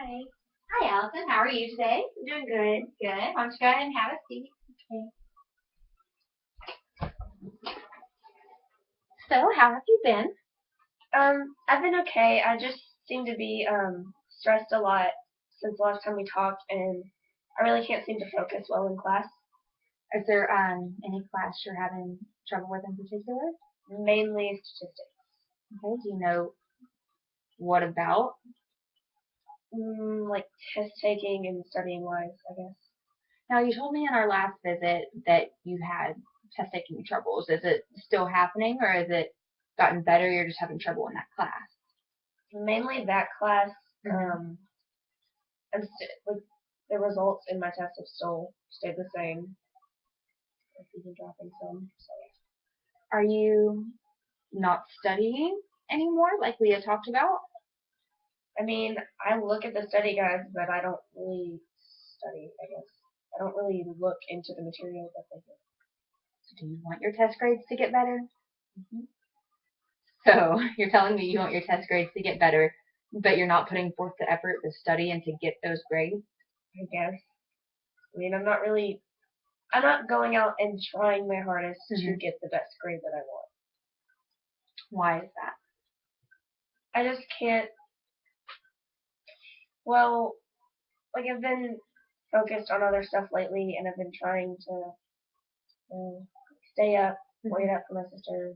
Hi. Hi, Allison. How are you today? Doing good. Good. Why don't you go ahead and have a seat? Okay. So, how have you been? I've been okay. I just seem to be stressed a lot since the last time we talked, and I really can't seem to focus well in class. Is there any class you're having trouble with in particular? Mainly statistics. Okay. Do you know what about? Like test taking and studying wise, I guess. Now, you told me in our last visit that you had test taking troubles. Is it still happening, or has it gotten better? You're just having trouble in that class? Mainly that class. And like the results in my tests have still stayed the same. I've even dropping some. So Are you not studying anymore, like we had talked about? I mean, I look at the study guides, but I don't really study, I guess. I don't really look into the material that they give. Do you want your test grades to get better? Mm-hmm. So you're telling me you want your test grades to get better, but you're not putting forth the effort to study and to get those grades? I guess. I mean, I'm not going out and trying my hardest to get the best grade that I want. Why is that? I just can't. Well, like I've been focused on other stuff lately, and I've been trying to stay up, wait up for my sister.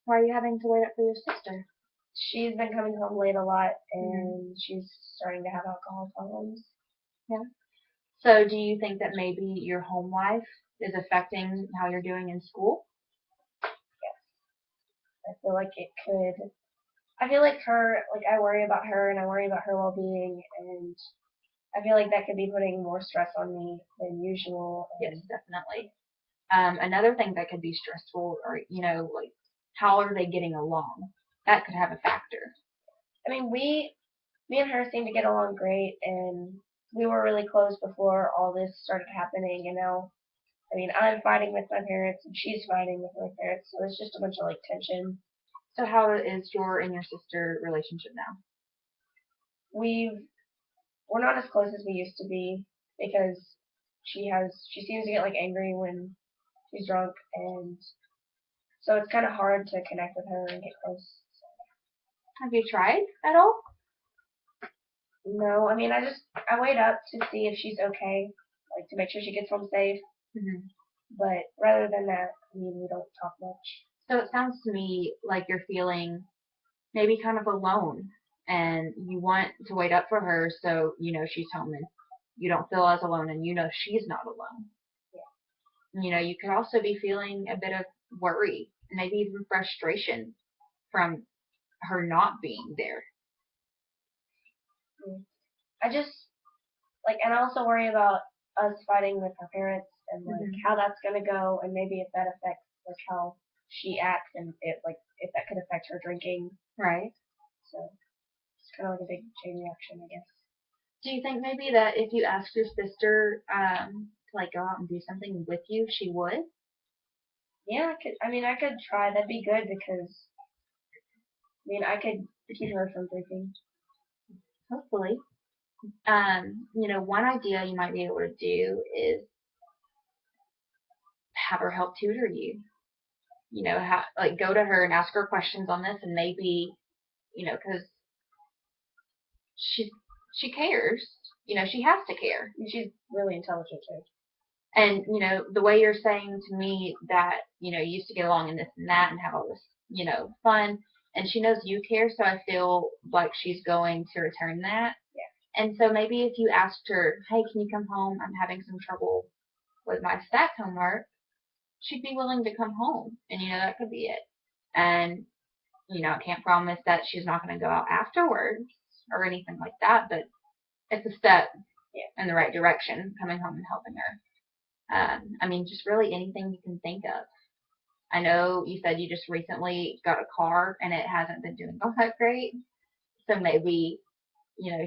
Why are you having to wait up for your sister? She's been coming home late a lot, and she's starting to have alcohol problems. Yeah. So do you think that maybe your home life is affecting how you're doing in school? Yes. I feel like it could. I feel like I worry about her, and I worry about her well-being, and I feel like that could be putting more stress on me than usual. Yes, definitely. Another thing that could be stressful, or like how are they getting along? That could have a factor. I mean, me and her seem to get along great, and we were really close before all this started happening, and now, I mean, I'm fighting with my parents, and she's fighting with my parents, so it's just a bunch of like tension. So how is your and your sister relationship now? We're not as close as we used to be because she seems to get like angry when she's drunk, and so it's kind of hard to connect with her and get close. Have you tried at all? No, I mean, I wait up to see if she's okay, like to make sure she gets home safe. But rather than that, I mean, we don't talk much. So it sounds to me like you're feeling maybe kind of alone, and you want to wait up for her so she's home and you don't feel as alone, and she's not alone. Yeah. You could also be feeling a bit of worry, maybe even frustration from her not being there. I just and I also worry about us fighting with her parents and how that's gonna go, and maybe if that affects like how she acts, and if that could affect her drinking. Right. So it's kind of like a big chain reaction, I guess. Do you think maybe that if you asked your sister to go out and do something with you, she would? Yeah, I could try. That'd be good because I could keep her from drinking. Hopefully. One idea you might be able to do is have her help tutor you. Go to her and ask her questions on this, and maybe, because she cares. She has to care. And she's really intelligent too. And the way you're saying to me that you used to get along and this and that and have all this fun, and she knows you care, so I feel like she's going to return that. Yeah. And so maybe if you asked her, hey, can you come home? I'm having some trouble with my stats homework, she'd be willing to come home, and that could be it. And I can't promise that she's not going to go out afterwards or anything like that, but it's a step in the right direction, coming home and helping her. Just really anything you can think of. I know you said you just recently got a car and it hasn't been doing all that great, so maybe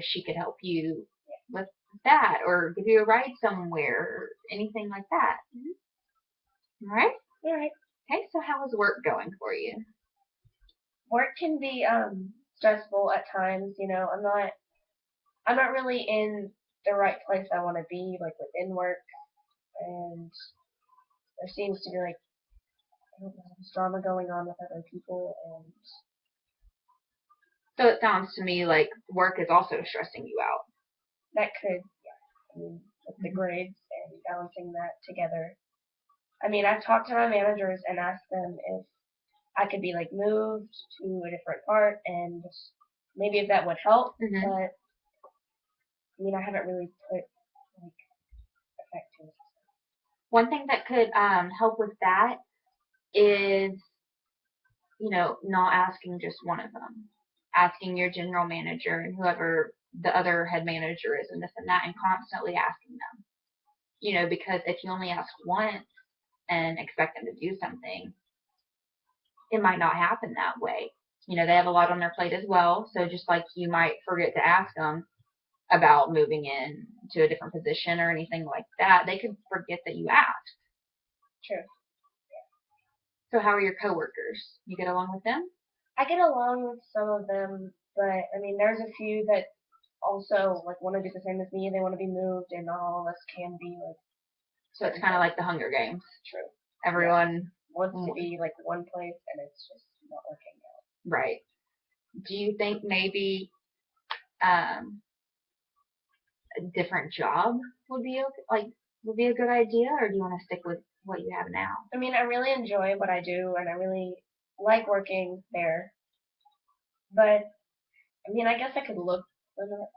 she could help you with that, or give you a ride somewhere, or anything like that. All right? All right. Okay, so how is work going for you? Work can be stressful at times. You know, I'm not really in the right place I want to be, like within work, and there seems to be like I don't know, this drama going on with other people, and So it sounds to me like work is also stressing you out. that could, yeah, I mean, with the grades and balancing that together. I mean, I've talked to my managers and asked them if I could be like moved to a different part, and maybe if that would help. Mm-hmm. But I mean, I haven't really put like effect to it. One thing that could help with that is, not asking just one of them. Asking your general manager and whoever the other head manager is and this and that, and constantly asking them. Because if you only ask once and expect them to do something, it might not happen that way. They have a lot on their plate as well, so just like you might forget to ask them about moving in to a different position or anything like that, they could forget that you asked. True. So how are your coworkers? You get along with them? I get along with some of them, but I mean, there's a few that also like want to do the same as me. They want to be moved, and not all of us can be like. So it's kind of like the Hunger Games. True. Everyone wants to be like one place, and it's just not working out. Right. Do you think maybe a different job would be a good idea, or do you want to stick with what you have now? I mean, I really enjoy what I do, and I really like working there. But I mean, I guess I could look for that.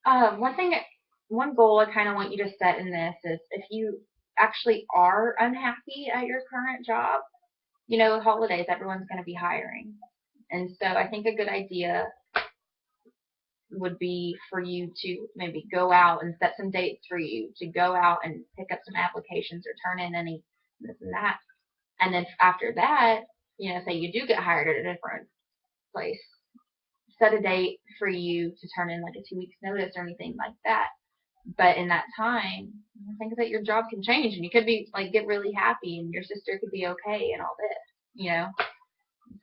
I don't know. One goal I kind of want you to set in this is if you actually are unhappy at your current job, holidays, everyone's going to be hiring. And so I think a good idea would be for you to maybe go out and set some dates for you to go out and pick up some applications or turn in any this and that. And then after that, say you do get hired at a different place, set a date for you to turn in like a 2 weeks notice or anything like that. But in that time, think that your job can change and you could be like get really happy and your sister could be okay and all this.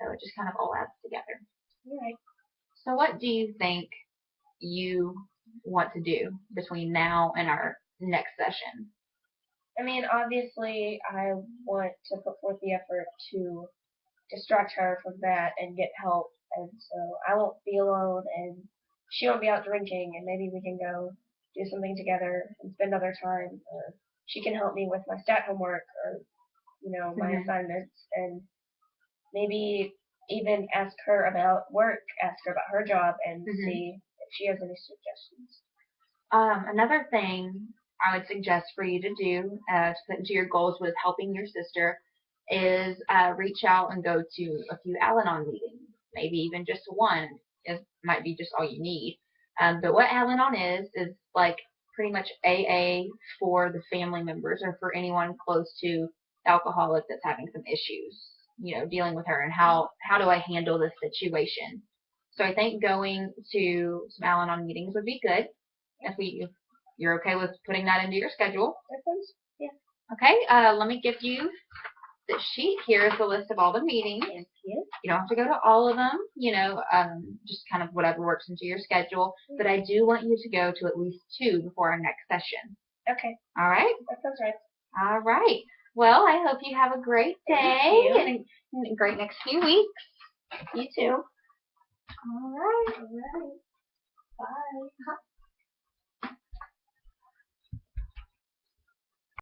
So it just kind of all adds together. Right. So what do you think you want to do between now and our next session? I mean, obviously, I want to put forth the effort to distract her from that and get help, and so I won't be alone, and she won't be out drinking, and maybe we can go do something together and spend other time, or she can help me with my stat homework or my assignments, and maybe even ask her about work, ask her about her job, and see if she has any suggestions. Another thing I would suggest for you to do to put into your goals with helping your sister is reach out and go to a few Al-Anon meetings, maybe even just one. It might be just all you need. But what Al-Anon is like pretty much AA for the family members or for anyone close to the alcoholic that's having some issues, dealing with her and how do I handle this situation. So I think going to some Al-Anon meetings would be good if you're okay with putting that into your schedule. Yeah. Okay, let me give you the sheet. Here is the list of all the meetings. Thank you. You don't have to go to all of them, just kind of whatever works into your schedule. But I do want you to go to at least 2 before our next session. Okay. All right? That sounds right. All right. Well, I hope you have a great day and a great next few weeks. You too. All right. All right. Bye.